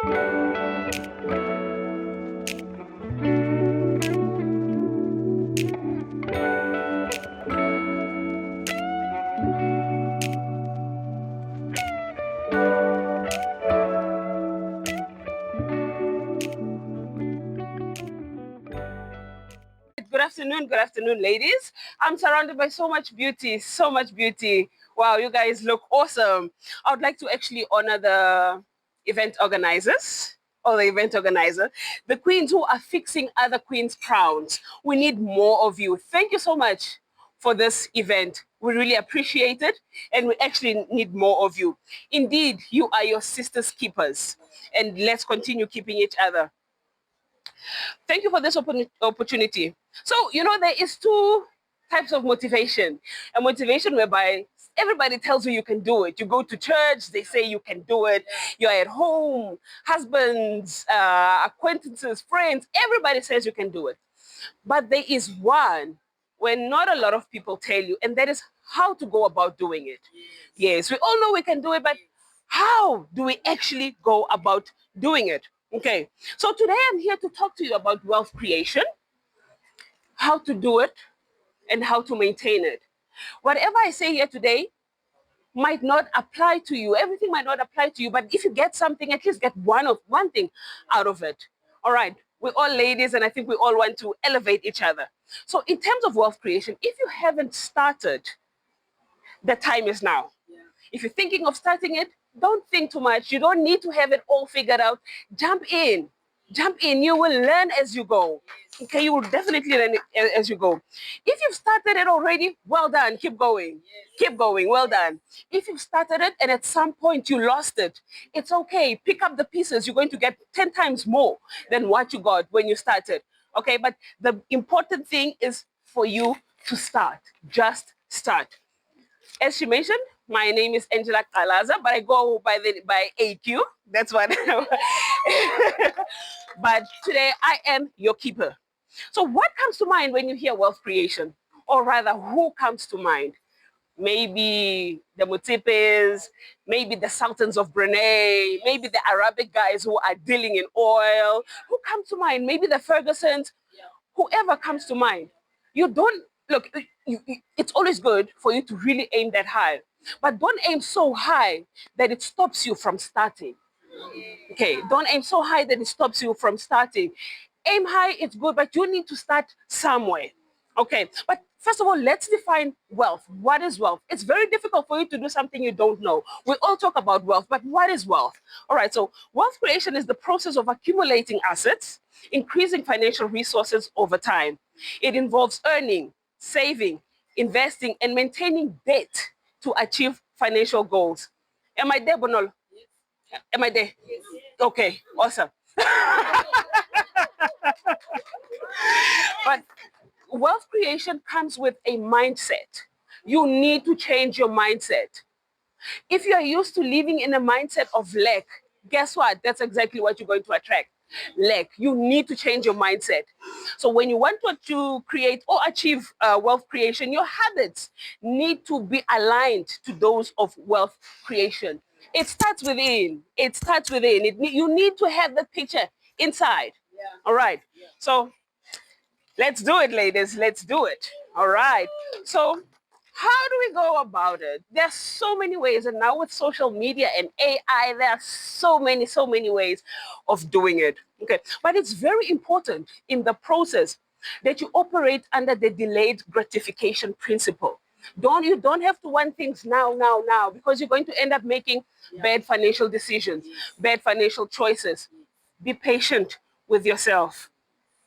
Good afternoon, ladies. I'm surrounded by so much beauty, so much beauty. Wow, you guys look awesome. I would like to actually honor the event organizers or the event organizer, the queens who are fixing other queens' crowns. We need more of you. Thank you so much for this event. We really appreciate it, and we actually need more of you. Indeed, you are your sisters' keepers, and let's continue keeping each other. Thank you for this opportunity. So, there is two types of motivation. A motivation whereby everybody tells you you can do it. You go to church, they say you can do it. You're at home, husbands, acquaintances, friends, everybody says you can do it. But there is one when not a lot of people tell you, and that is how to go about doing it. Yes, we all know we can do it, but how do we actually go about doing it? Okay, so today I'm here to talk to you about wealth creation, how to do it, and how to maintain it. Whatever I say here today might not apply to you. Everything might not apply to you, but if you get something, at least get one thing out of it. All right. We're all ladies, and I think we all want to elevate each other. So in terms of wealth creation, if you haven't started, the time is now. If you're thinking of starting it, don't think too much. You don't need to have it all figured out. Jump in. Jump in. You will learn as you go. Okay, you will definitely learn as you go. If you've started it already, well done. Keep going. Keep going. Well done. If you've started it and at some point you lost it, it's okay. Pick up the pieces. You're going to get 10 times more than what you got when you started. Okay, but the important thing is for you to start. Just start. As she mentioned, my name is Angela Kalaza, but I go by AQ. That's what. But today I am your keeper. So what comes to mind when you hear wealth creation? Or rather, who comes to mind? Maybe the Mutipes, maybe the Sultans of Brunei, maybe the Arabic guys who are dealing in oil. Who comes to mind? Maybe the Fergusons, whoever comes to mind. You don't, look, it's always good for you to really aim that high, but don't aim so high that it stops you from starting. Okay, don't aim so high that it stops you from starting. Aim high, it's good, but you need to start somewhere. Okay, but first of all, let's define wealth. What is wealth? It's very difficult for you to do something you don't know. We all talk about wealth, but what is wealth? All right, so wealth creation is the process of accumulating assets, increasing financial resources over time. It involves earning, saving, investing, and maintaining debt to achieve financial goals. Am I there, Bonol? Am I there? Yes. Okay, awesome. But wealth creation comes with a mindset. You need to change your mindset. If you're used to living in a mindset of lack, guess what? That's exactly what you're going to attract. Lack. You need to change your mindset. So when you want to create or achieve wealth creation, your habits need to be aligned to those of wealth creation. It starts within. It starts within. You need to have the picture inside. Yeah. All right. Yeah. So let's do it, ladies. Let's do it. All right. So how do we go about it? There's so many ways. And now with social media and AI, there are so many ways of doing it. Okay. But it's very important in the process that you operate under the delayed gratification principle. You don't have to want things now, because you're going to end up making bad financial decisions, bad financial choices. Be patient with yourself.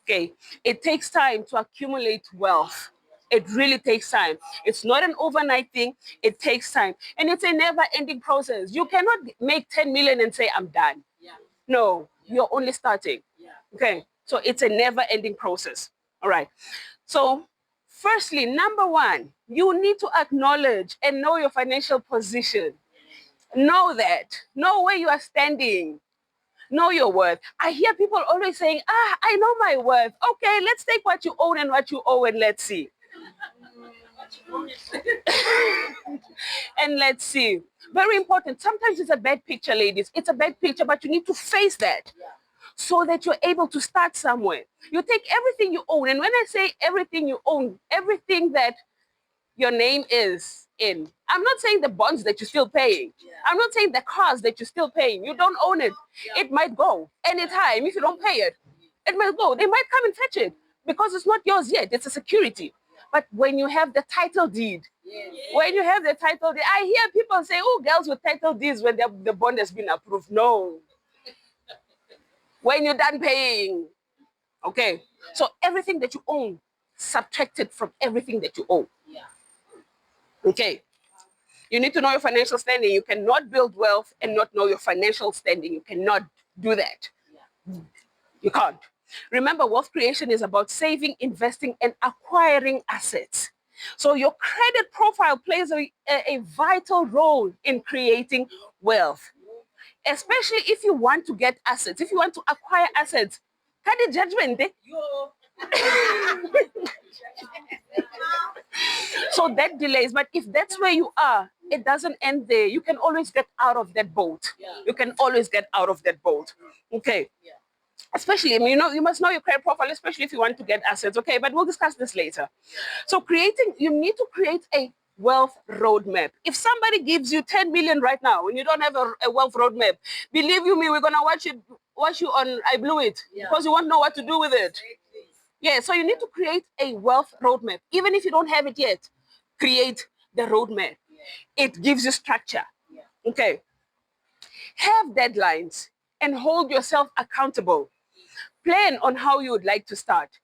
Okay, it takes time to accumulate wealth. It really takes time. It's not an overnight thing. It takes time. And it's a never-ending process. You cannot make 10 million and say, I'm done. Yeah. No, you're only starting. Yeah. Okay, so it's a never-ending process. All right. So firstly, number one, you need to acknowledge and know your financial position. Know that. Know where you are standing. Know your worth. I hear people always saying, I know my worth. Okay, let's take what you own and what you owe and let's see. And let's see. Very important. Sometimes it's a bad picture, ladies. It's a bad picture, but you need to face that so that you're able to start somewhere. You take everything you own. And when I say everything you own, everything that your name is in. I'm not saying the bonds that you're still paying. I'm not saying the cars that you're still paying. You don't own it. It might go anytime if you don't pay it. It might go. They might come and fetch it because it's not yours yet. It's a security. But when you have the title deed, when you have the title deed, I hear people say, oh, girls with title deeds when the bond has been approved. No. When you're done paying. Okay. So everything that you own, subtracted from everything that you owe. Okay. You need to know your financial standing. You cannot build wealth and not know your financial standing. You cannot do that. You can't. Remember, wealth creation is about saving, investing, and acquiring assets. So your credit profile plays a vital role in creating wealth, especially if you want to get assets, if you want to acquire assets. Credit judgment. So that delays, but if that's where you are, it doesn't end there. You can always get out of that boat. You can always get out of that boat. Okay. Especially, I mean, you must know your credit profile, especially if you want to get assets. Okay, but we'll discuss this later. So you need to create a wealth roadmap. If somebody gives you 10 million right now and you don't have a wealth roadmap, believe you me, we're gonna watch you on I Blew It, because you won't know what to do with it. Yeah, so you need to create a wealth roadmap. Even if you don't have it yet, create the roadmap. It gives you structure. Okay. Have deadlines and hold yourself accountable. Plan on how you would like to start.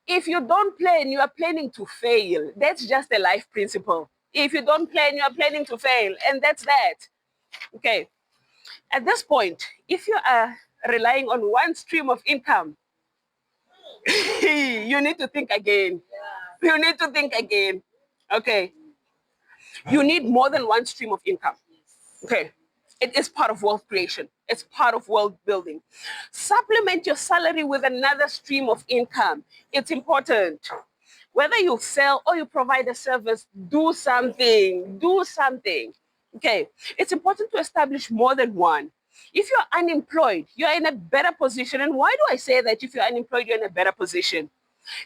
If you don't plan, you are planning to fail. That's just a life principle. If you don't plan, you are planning to fail. And that's that. Okay. At this point, if you are relying on one stream of income, you need to think again. You need to think again. Okay. You need more than one stream of income. Okay. It is part of wealth creation. It's part of wealth building. Supplement your salary with another stream of income. It's important. Whether you sell or you provide a service, do something. Do something. Okay. It's important to establish more than one. If you're unemployed, you're in a better position. And why do I say that if you're unemployed, you're in a better position?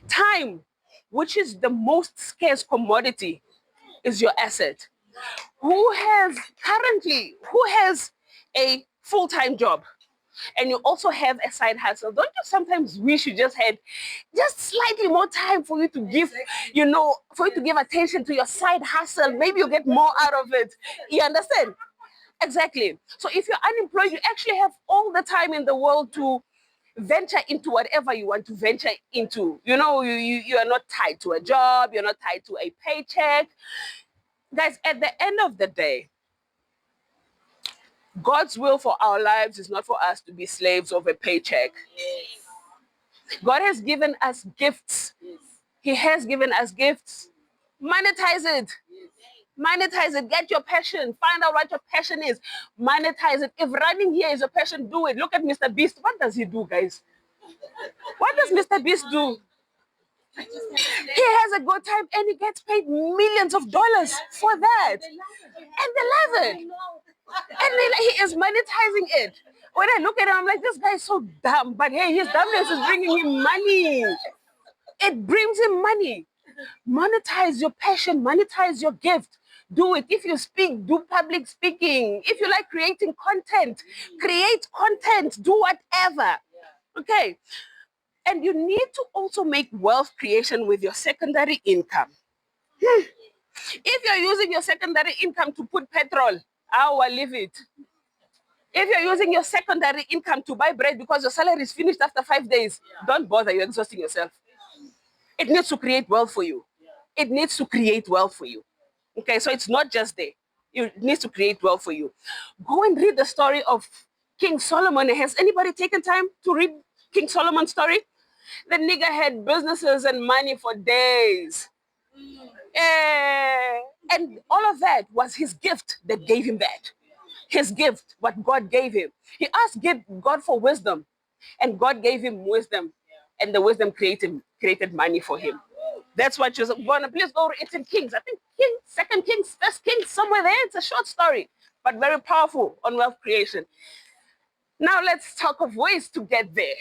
Time, which is the most scarce commodity, is your asset. Who has a full-time job and you also have a side hustle? Don't you sometimes wish you just had just slightly more time for you to give, for you to give attention to your side hustle? Maybe you get more out of it. You understand? Exactly. So if you're unemployed, you actually have all the time in the world to venture into whatever you want to venture into. You are not tied to a job. You're not tied to a paycheck. Guys, at the end of the day, God's will for our lives is not for us to be slaves of a paycheck. God has given us gifts. He has given us gifts. Monetize it. Monetize it. Get your passion. Find out what your passion is. Monetize it. If running here is a passion, do it. Look at Mr. Beast. What does he do, guys? What does Mr. Beast do? He has a good time and he gets paid millions of dollars for that. And they love it. And he is monetizing it. When I look at him, I'm like, this guy is so dumb. But hey, his dumbness is bringing him money. It brings him money. Monetize your passion. Monetize your gift. Do it. If you speak, do public speaking. If you like creating content, create content. Do whatever. Okay. And you need to also make wealth creation with your secondary income. If you're using your secondary income to put petrol, I will leave it. If you're using your secondary income to buy bread because your salary is finished after 5 days, don't bother. You're exhausting yourself. It needs to create wealth for you. It needs to create wealth for you. Okay, so it's not just there. It needs to create wealth for you. Go and read the story of King Solomon. Has anybody taken time to read King Solomon's story? The nigga had businesses and money for days. And all of that was his gift that gave him that. His gift, what God gave him. He asked God for wisdom, and God gave him wisdom, and the wisdom created money for him. That's what you're going to. Please go read in Kings. I think Kings, Second Kings, First Kings, somewhere there. It's a short story, but very powerful on wealth creation. Now let's talk of ways to get there.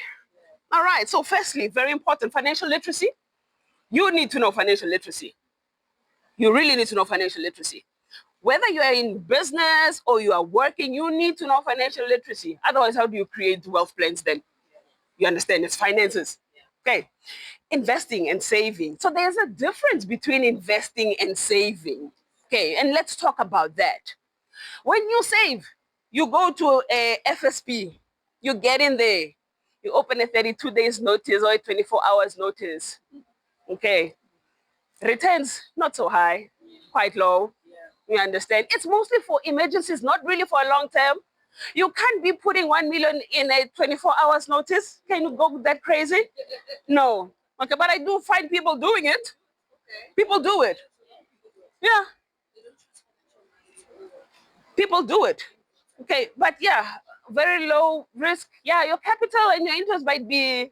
All right. So firstly, very important, financial literacy. You need to know financial literacy. You really need to know financial literacy. Whether you are in business or you are working, you need to know financial literacy. Otherwise, how do you create wealth plans then? You understand? It's finances. Okay. Investing and saving. So there's a difference between investing and saving. Okay. And let's talk about that. When you save, you go to a FSP, you get in there, you open a 32 days notice or a 24 hours notice. Okay. Returns, not so high, quite low. You understand? It's mostly for emergencies, not really for a long term. You can't be putting 1 million in a 24 hours notice. Can you go that crazy? No. Okay, but I do find people doing it. People do it. Yeah. People do it. Okay, but yeah, very low risk. Yeah, your capital and your interest might be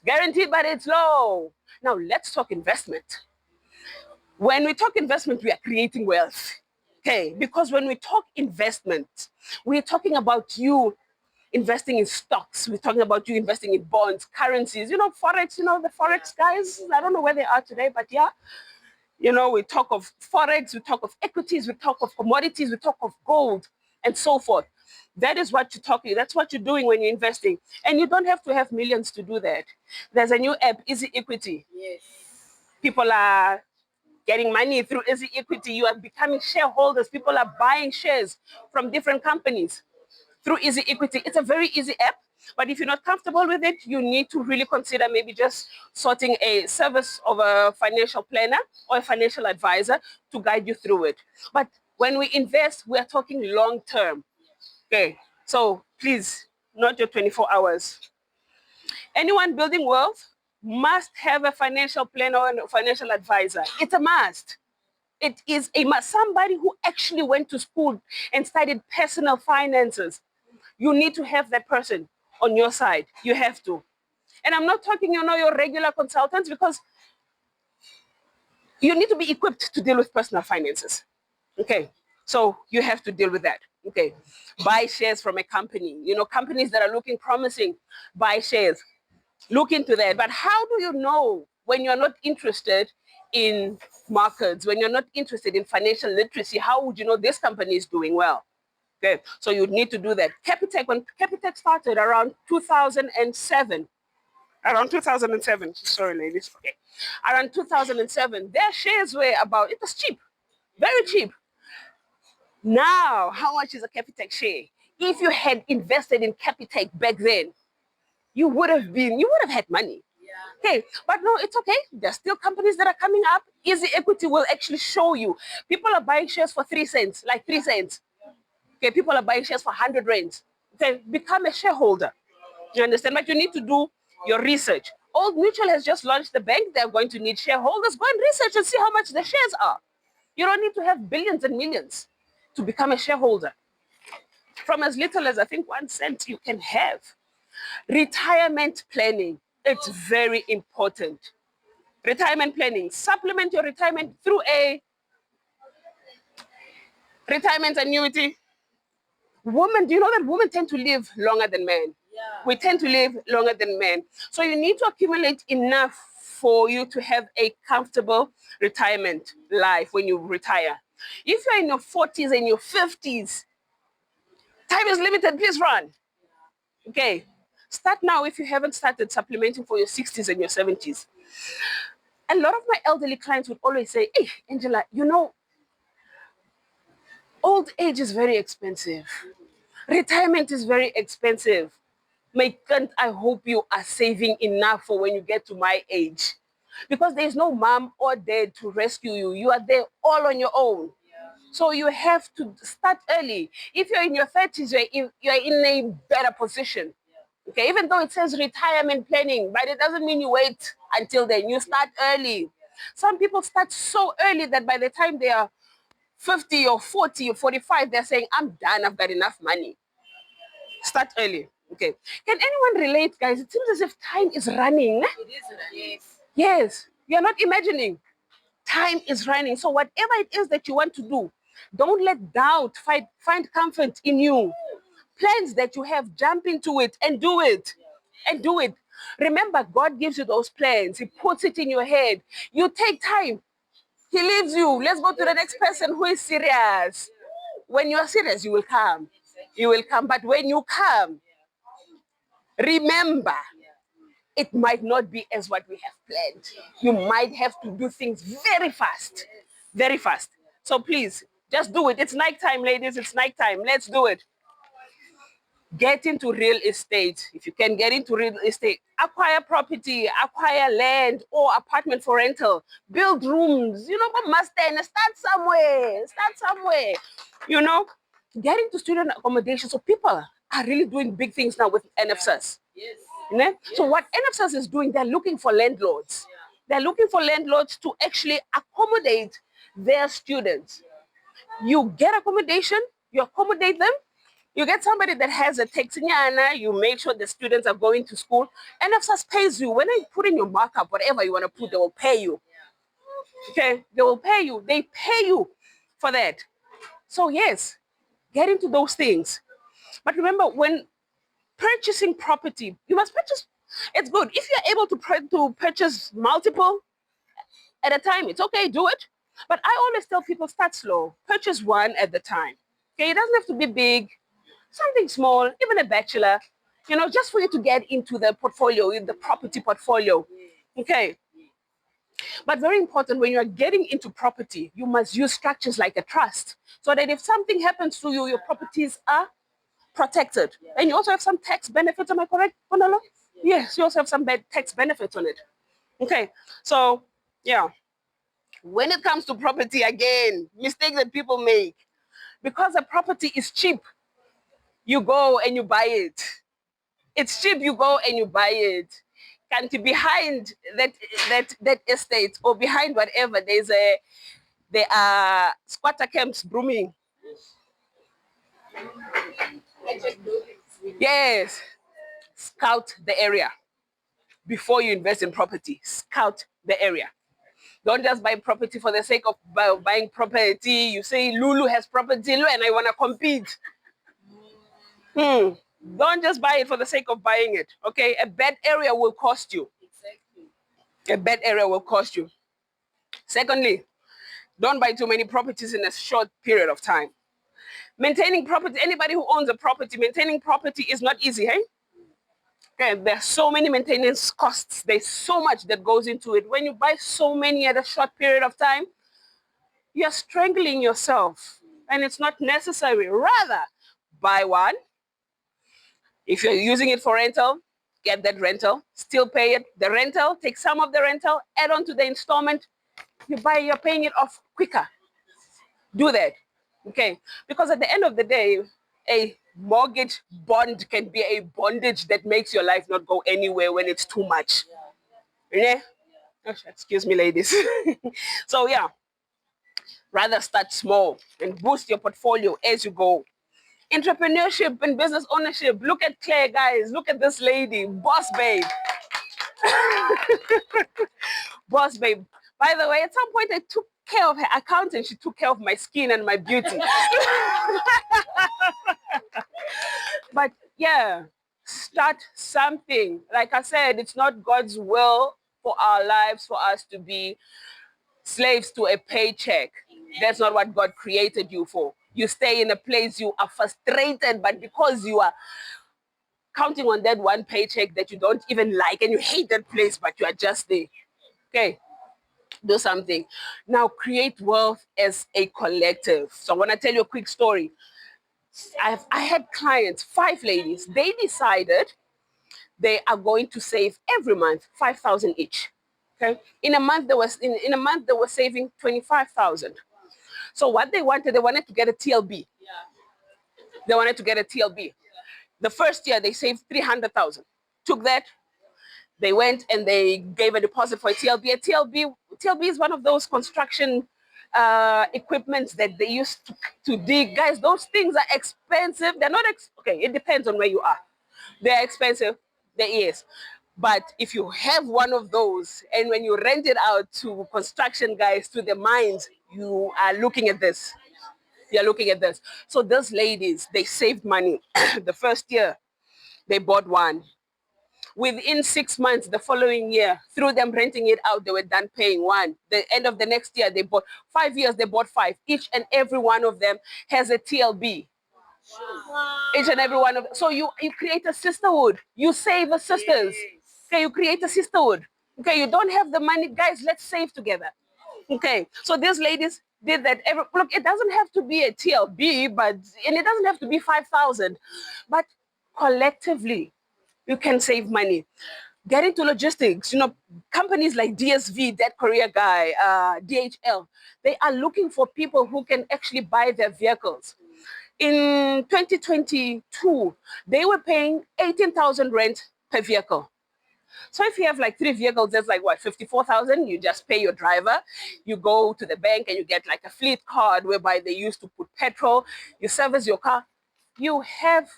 guaranteed, but it's low. Now let's talk investment. When we talk investment, we are creating wealth. Okay, because when we talk investment, we're talking about you investing in stocks. We're talking about you investing in bonds, currencies, Forex, the Forex guys. I don't know where they are today, but yeah. We talk of Forex, we talk of equities, we talk of commodities, we talk of gold and so forth. That is what you're talking. That's what you're doing when you're investing. And you don't have to have millions to do that. There's a new app, Easy Equity. Yes. People are getting money through Easy Equity. You are becoming shareholders. People are buying shares from different companies through Easy Equity. It's a very easy app, but if you're not comfortable with it, you need to really consider maybe just sorting a service of a financial planner or a financial advisor to guide you through it. But when we invest, we are talking long term. Okay, so please, not your 24 hours. Anyone building wealth must have a financial planner or a financial advisor. It's a must. It is a must. Somebody who actually went to school and studied personal finances. You need to have that person on your side. You have to. And I'm not talking, your regular consultants, because you need to be equipped to deal with personal finances. Okay. So you have to deal with that. Okay. Buy shares from a company. Companies that are looking promising, buy shares. Look into that. But how do you know when you're not interested in markets, when you're not interested in financial literacy? How would you know this company is doing well? Okay, so you need to do that. Capitec, when Capitec started around 2007, sorry ladies, okay, around 2007, their shares were about, it was cheap, very cheap. Now, how much is a Capitec share? If you had invested in Capitec back then, you would have had money. Yeah. Okay, but no, it's okay. There's still companies that are coming up. Easy Equity will actually show you. People are buying shares for 3 cents, like 3 cents. Okay, people are buying shares for 100 rands. Okay, become a shareholder. You understand? But you need to do your research. Old Mutual has just launched the bank. They're going to need shareholders. Go and research and see how much the shares are. You don't need to have billions and millions to become a shareholder. From as little as, I think, 1 cent you can have. Retirement planning. It's very important. Retirement planning. Supplement your retirement through a retirement annuity. Women, do you know that women tend to live longer than men? Yeah. We tend to live longer than men. So you need to accumulate enough for you to have a comfortable retirement life when you retire. If you're in your 40s and your 50s, time is limited, please run. Okay. Start now if you haven't started supplementing for your 60s and your 70s. A lot of my elderly clients would always say, hey, Angela, old age is very expensive. Retirement is very expensive. I hope you are saving enough for when you get to my age. Because there's no mom or dad to rescue you. You are there all on your own. So you have to start early. If you're in your 30s, you're in a better position. Okay, even though it says retirement planning, but it doesn't mean you wait until then. You start early. Some people start so early that by the time they are 50 or 40 or 45, they're saying, I'm done, I've got enough money. Start early. Okay. Can anyone relate, guys? It seems as if time is running. It is running. Yes. You're not imagining. Time is running. So whatever it is that you want to do, don't let doubt find comfort in you. Plans that you have, jump into it and do it. And do it. Remember, God gives you those plans. He puts it in your head. You take time. He leaves you. Let's go to the next person who is serious. When you are serious, you will come. You will come. But when you come, remember, it might not be as what we have planned. You might have to do things very fast. Very fast. So please, just do it. It's night time, ladies. It's night time. Let's do it. Get into real estate. If you can get into real estate, acquire property, acquire land or apartment for rental, build rooms, but must start somewhere, you know, get into student accommodation. So people are really doing big things now with NFSAS. Yes. So what NFSAS is doing, they're looking for landlords. They're looking for landlords to actually accommodate their students. You get accommodation, you accommodate them, you get somebody that has a taxinyana, you make sure the students are going to school, and NFSAS pays you. When they put in your markup, whatever you want to put, they will pay you. Okay, they will pay you. They pay you for that. So yes, get into those things. But remember, when purchasing property, you must purchase. It's good if you're able to purchase multiple at a time. It's okay, do it. But I always tell people, start slow. Purchase one at the time. Okay, it doesn't have to be big. Something small, even a bachelor, just for you to get into the portfolio, in the property portfolio. Okay. But very important, when you're getting into property, you must use structures like a trust so that if something happens to you, your properties are protected. And you also have some tax benefits, am I correct, Bonolo? Yes, you also have some tax benefits on it. Okay, so yeah. When it comes to property, again, mistake that people make. Because a property is cheap, you go and you buy it. It's cheap, you go and you buy it. Can't behind that estate or behind whatever, there are squatter camps brooming. Yes. Scout the area before you invest in property. Scout the area. Don't just buy property for the sake of buying property. You say Lulu has property and I want to compete. Don't just buy it for the sake of buying it. Okay, a bad area will cost you. Exactly. A bad area will cost you. Secondly, don't buy too many properties in a short period of time. Maintaining property, anybody who owns a property, maintaining property is not easy, hey? Okay, there are so many maintenance costs. There's so much that goes into it. When you buy so many at a short period of time, you're strangling yourself and it's not necessary. Rather, buy one. If you're using it for rental, get that rental, still pay it. The rental, take some of the rental, add on to the installment. You're paying it off quicker. Do that. Okay. Because at the end of the day, a mortgage bond can be a bondage that makes your life not go anywhere when it's too much. Yeah. Oh, excuse me, ladies. So yeah, rather start small and boost your portfolio as you go. Entrepreneurship and business ownership. Look at Claire, guys. Look at this lady, boss babe. Boss babe. By the way, at some point I took care of her account and she took care of my skin and my beauty. But yeah, start something. Like I said, it's not God's will for our lives for us to be slaves to a paycheck. That's not what God created you for. You stay in a place you are frustrated, but because you are counting on that one paycheck that you don't even like and you hate that place, but you are just there. Okay, do something. Now create wealth as a collective. So I want to tell you a quick story. I had clients, 5 ladies. They decided they are going to save every month 5,000 each. Okay, in a month in a month they were saving 25,000. So what they wanted to get a TLB. They wanted to get a TLB. The first year they saved 300,000. Took that, they went and they gave a deposit for a TLB. TLB is one of those construction equipments that they used to dig. Guys, those things are expensive. They're not okay. It depends on where you are. They're expensive. There is, But if you have one of those and when you rent it out to construction guys, to the mines, you are looking at this. You're looking at this. So those ladies, they saved money. The first year, they bought one. Within 6 months, the following year, through them renting it out, they were done paying one. The end of the next year, they bought 5 years, they bought five. Each and every one of them has a TLB. Wow. Each and every one of them. So you create a sisterhood. You save as sisters. Okay, you create a sisterhood. Okay, you don't have the money, guys, let's save together. Okay, so these ladies did that. Look, it doesn't have to be a TLB, and it doesn't have to be 5,000, but collectively, you can save money. Get into logistics. Companies like DSV, that Korea guy, DHL, they are looking for people who can actually buy their vehicles. In 2022, they were paying 18,000 rent per vehicle. So if you have like 3 vehicles, that's like what, 54,000? You just pay your driver. You go to the bank and you get like a fleet card whereby they used to put petrol. You service your car. You have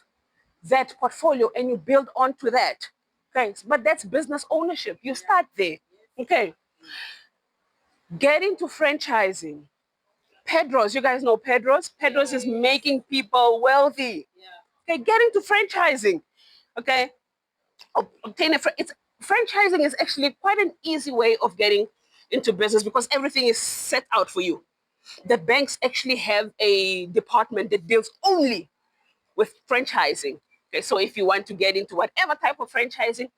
that portfolio and you build onto that. Okay, but that's business ownership. You start there. Okay. Get into franchising. Pedro's, you guys know Pedro's? Pedro's is making people wealthy. Okay, get into franchising. Okay, obtain franchising is actually quite an easy way of getting into business because everything is set out for you. The banks actually have a department that deals only with franchising. Okay, so if you want to get into whatever type of franchising,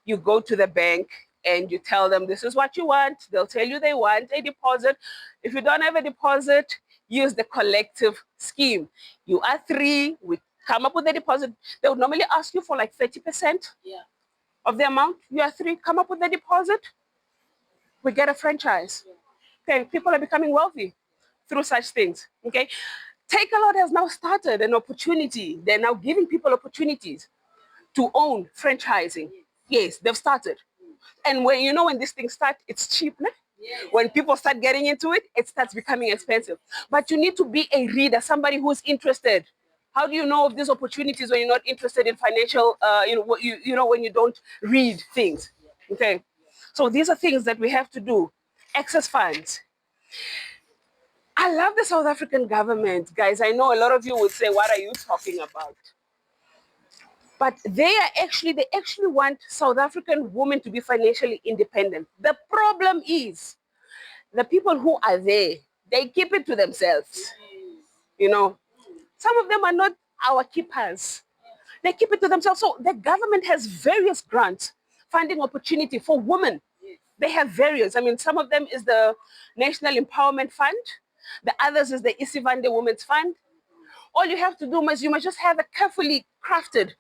you go to the bank and you tell them this is what you want. They'll tell you they want a deposit. If you don't have a deposit, use the collective scheme. You are 3, we come up with a deposit. They would normally ask you for like 30% of the amount. You are 3, come up with a deposit. We get a franchise. Okay, people are becoming wealthy through such things. Okay, Takealot has now started an opportunity. They're now giving people opportunities to own franchising. Yes, they've started. And when these things start, it's cheap. Né? When people start getting into it, it starts becoming expensive. But you need to be a reader, somebody who's interested. How do you know of these opportunities when you're not interested in financial, when you don't read things? Okay. So these are things that we have to do. Access funds. I love the South African government, guys. I know a lot of you would say, what are you talking about? But they actually want South African women to be financially independent. The problem is the people who are there, they keep it to themselves. Some of them are not our keepers. They keep it to themselves. So the government has various grants, funding opportunity for women. They have various. I mean, some of them is the National Empowerment Fund. The others is the Isivande Women's Fund. All you have to do is you must just have a carefully crafted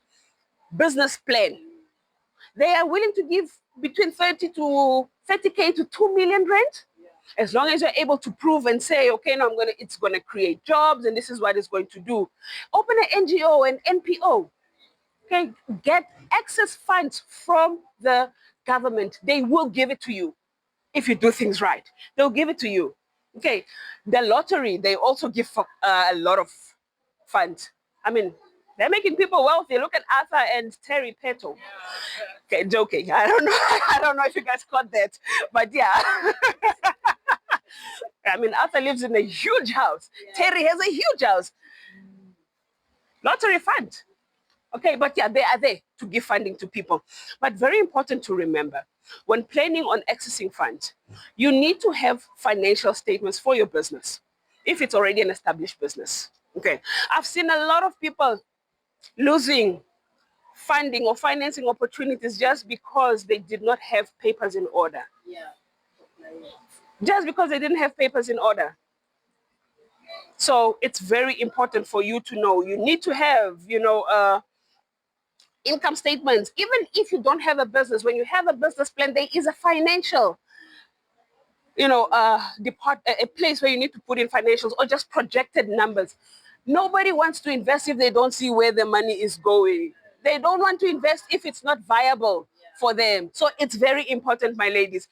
business plan. They are willing to give between 30K to 2 million rent, as long as you're able to prove and say, okay, now it's gonna create jobs and this is what it's going to do. Open an NGO and NPO. Okay, get access funds from the government. They will give it to you if you do things right. They'll give it to you. Okay, the lottery, they also give a lot of funds. I mean, they're making people wealthy. Look at Arthur and Terry Peto. Okay, joking. I don't know. I don't know if you guys caught that, but yeah. I mean, Arthur lives in a huge house. Terry has a huge house. Lottery fund. Okay, but yeah, they are there to give funding to people. But very important to remember, when planning on accessing funds, you need to have financial statements for your business, if it's already an established business. Okay, I've seen a lot of people losing funding or financing opportunities just because they did not have papers in order. Just because they didn't have papers in order. So it's very important for you to know. You need to have, income statements. Even if you don't have a business, when you have a business plan, there is a financial, a place where you need to put in financials or just projected numbers. Nobody wants to invest if they don't see where the money is going. They don't want to invest if it's not viable for them. So it's very important, my ladies.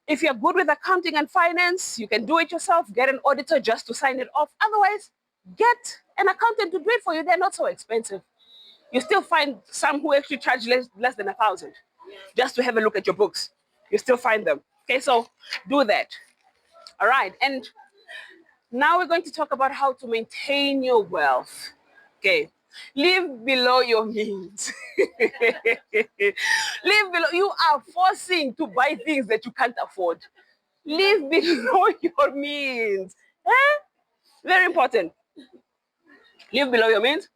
If you're good with accounting and finance, you can do it yourself. Get an auditor just to sign it off. Otherwise, get an accountant to do it for you. They're not so expensive. You still find some who actually charge less than 1,000 just to have a look at your books. You still find them. Okay, so do that. All right, and now we're going to talk about how to maintain your wealth. Okay, live below your means. Live below. You are forcing to buy things that you can't afford. Live below your means. Eh? Very important. Live below your means.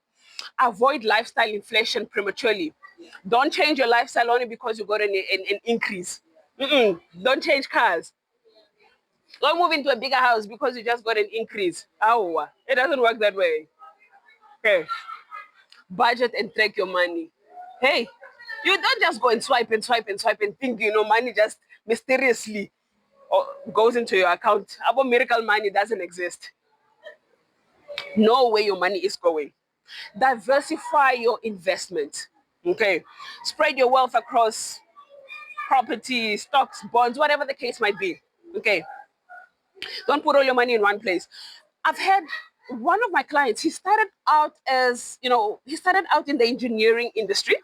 Avoid lifestyle inflation prematurely. Don't change your lifestyle only because you got an increase. Don't change cars. Don't move into a bigger house because you just got an increase. Oh, it doesn't work that way. Okay. Budget and track your money. Hey, you don't just go and swipe and swipe and swipe and think, money just mysteriously goes into your account. About miracle money doesn't exist. Know where your money is going. Diversify your investment. Okay. Spread your wealth across property, stocks, bonds, whatever the case might be. Okay. Don't put all your money in one place. I've had one of my clients, he started out in the engineering industry.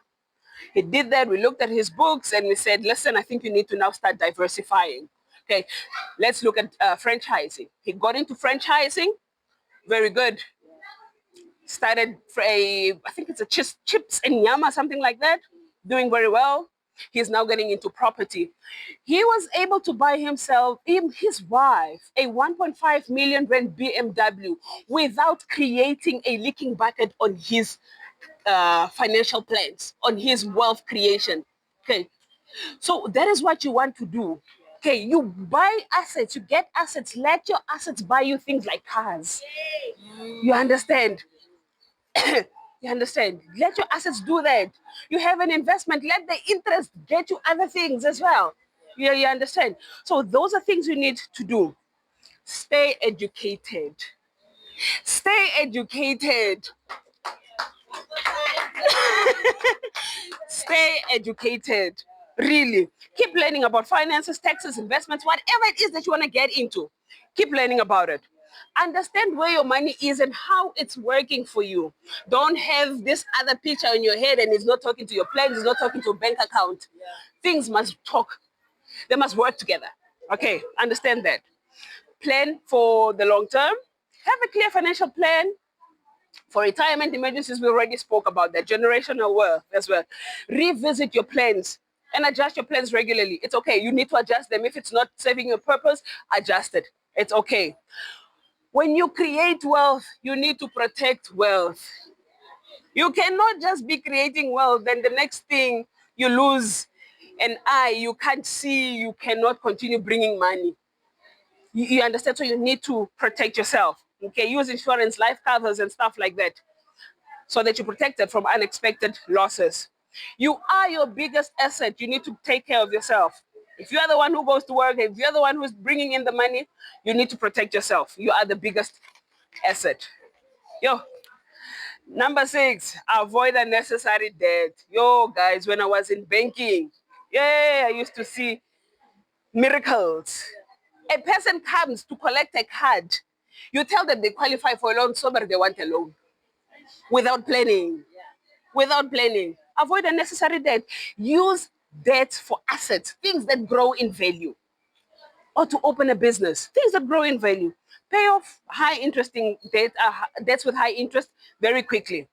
He did that. We looked at his books and we said, listen, I think you need to now start diversifying. Okay, let's look at franchising. He got into franchising. Very good. Started I think it's a chips and yama, something like that. Doing very well. He's now getting into property. He was able to buy himself, his wife, a 1.5 million rand BMW without creating a leaking bucket on his financial plans, on his wealth creation. Okay, so that is what you want to do. Okay, you buy assets, you get assets, let your assets buy you things like cars. You understand? You understand? Let your assets do that. You have an investment, let the interest get you other things as well. You understand? So those are things you need to do. Stay educated. Stay educated. Stay educated. Really. Keep learning about finances, taxes, investments, whatever it is that you want to get into. Keep learning about it. Understand where your money is and how it's working for you. Don't have this other picture in your head and it's not talking to your plans, it's not talking to a bank account. Things must talk. They must work together. Okay, understand that. Plan for the long term. Have a clear financial plan. For retirement emergencies, we already spoke about that. Generational wealth as well. Revisit your plans and adjust your plans regularly. It's okay. You need to adjust them. If it's not serving your purpose, adjust it. It's okay. When you create wealth, you need to protect wealth. You cannot just be creating wealth, then the next thing you lose an eye, you can't see, you cannot continue bringing money. You understand? So you need to protect yourself. Okay, use insurance, life covers and stuff like that so that you're protected from unexpected losses. You are your biggest asset. You need to take care of yourself. If you're the one who goes to work, if you're the one who's bringing in the money, you need to protect yourself. You are the biggest asset. Yo, number 6, avoid unnecessary debt. Yo, guys, when I was in banking, yeah, I used to see miracles. A person comes to collect a card. You tell them they qualify for a loan, so but they want a loan without planning. Without planning. Avoid unnecessary debt. Use debt for assets, things that grow in value, or to open a business, things that grow in value. Pay off high interesting debt, debts with high interest very quickly.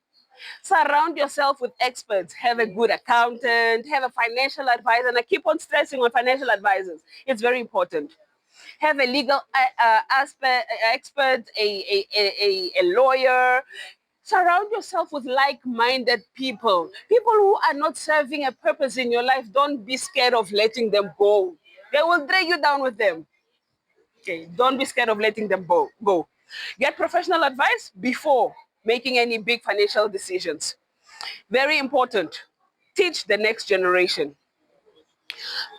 Surround yourself with experts. Have a good accountant, have a financial advisor, and I keep on stressing on financial advisors. It's very important. Have a legal expert, a lawyer. Surround yourself with like-minded people. People who are not serving a purpose in your life. Don't be scared of letting them go. They will drag you down with them. Okay, don't be scared of letting them go. Get professional advice before making any big financial decisions. Very important. Teach the next generation.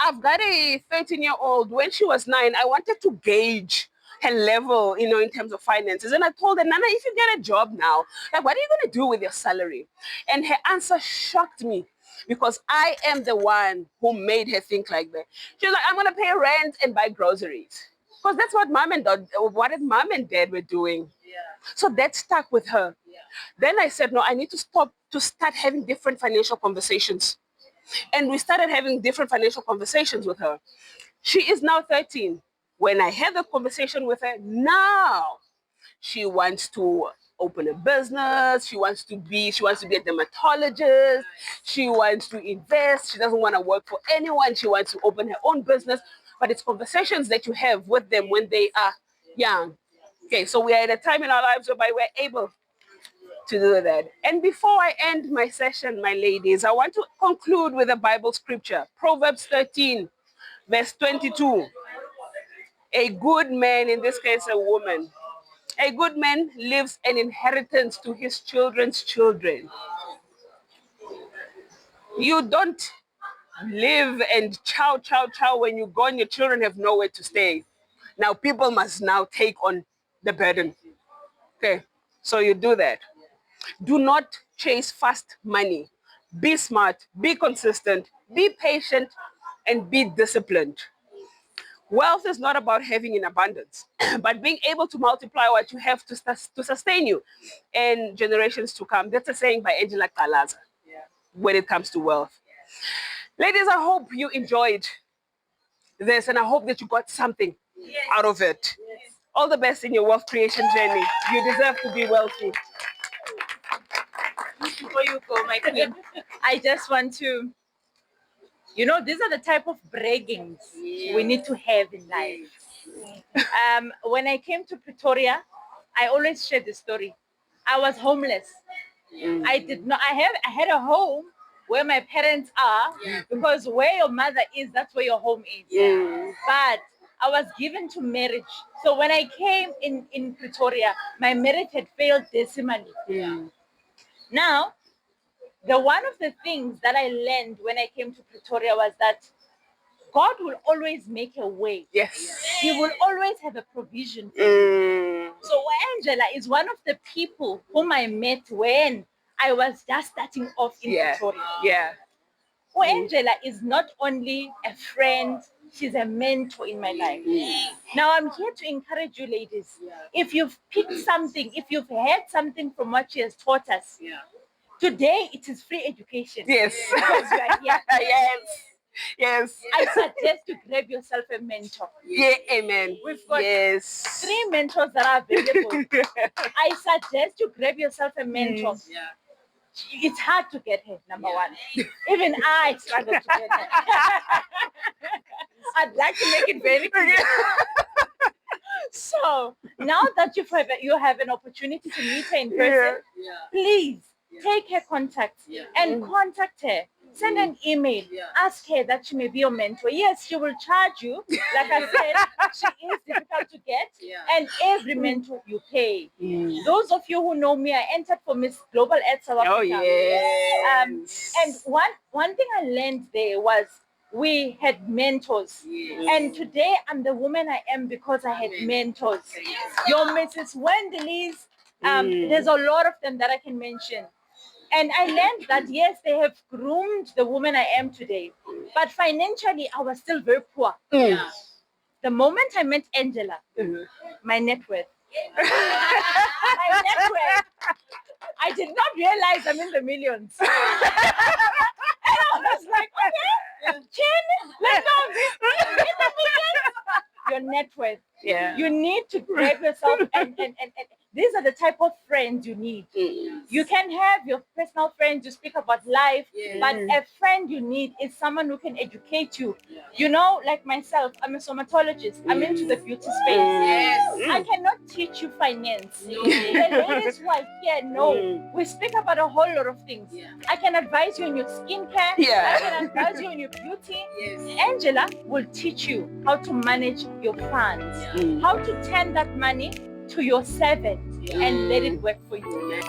I've got a 13-year-old. When she was 9, I wanted to gauge her level, in terms of finances. And I told her, Nana, if you get a job now, like, what are you going to do with your salary? And her answer shocked me because I am the one who made her think like that. She was like, I'm going to pay rent and buy groceries. Because that's what mom and dad were doing. So that stuck with her. Then I said, no, I need to start having different financial conversations. And we started having different financial conversations with her. She is now 13. When I had the conversation with her, now she wants to open a business. She wants to be a dermatologist. She wants to invest. She doesn't want to work for anyone. She wants to open her own business. But it's conversations that you have with them when they are young. Okay, so we are at a time in our lives whereby we're able to do that. And before I end my session, my ladies, I want to conclude with a Bible scripture, Proverbs 13, verse 22. A good man, in this case a woman, a good man leaves an inheritance to his children's children. You don't live and chow, chow, chow when you go and your children have nowhere to stay. Now people must now take on the burden. Okay, so you do that. Do not chase fast money. Be smart, be consistent, be patient, and be disciplined. Wealth is not about having in abundance, but being able to multiply what you have to sustain you and generations to come. That's a saying by Angela Kalaza when it comes to wealth. Ladies, I hope you enjoyed this and I hope that you got something out of it. All the best in your wealth creation journey. You deserve to be wealthy. Before you go, my queen, I just want to, these are the type of braggings we need to have in life. When I came to Pretoria, I always share the story. I was homeless. I had a home where my parents are, because where your mother is, that's where your home is. But I was given to marriage. So when I came in Pretoria, my marriage had failed decimally. Now, one of the things that I learned when I came to Pretoria was that God will always make a way. Yes. He will always have a provision for you. So Angela is one of the people whom I met when I was just starting off in Pretoria. Yeah. Angela is not only a friend, she's a mentor in my life. Now I'm here to encourage you ladies. If you've picked something, if you've heard something from what she has taught us, today it is free education. Yes. Because you are here. Yes. Yes. I suggest to grab yourself a mentor. Yeah, amen. We've got 3 mentors that are available. I suggest you grab yourself a mentor. It's hard to get her, number one. Even I struggle to get her. I'd like to make it very clear. So now that you have an opportunity to meet her in person, please take her contact and contact her. Send an email. Ask her that she may be your mentor. Yes, she will charge you. Like I said, she is difficult to get. And every mentor you pay. Those of you who know me, I entered for Miss Global at South Africa. Oh, yes. And one thing I learned there was we had mentors. And today I'm the woman I am because I had mentors. Your Mrs. Wendeley's, there's a lot of them that I can mention. And I learned that, yes, they have groomed the woman I am today. But financially, I was still very poor. The moment I met Angela, my net worth. My net worth. I did not realize I'm in the millions. And I was like, okay, let's go. In the millions. Your net worth. You need to grab yourself and these are the type of friends you need. You can have your personal friends, you speak about life, but a friend you need is someone who can educate you. You know, like myself, I'm a somatologist. I'm into the beauty space. I cannot teach you finance. The ladies who are here know we speak about a whole lot of things. I can advise you on your skincare. I can advise you on your beauty. Angela will teach you how to manage your funds, how to turn that money to your servant and let it work for you.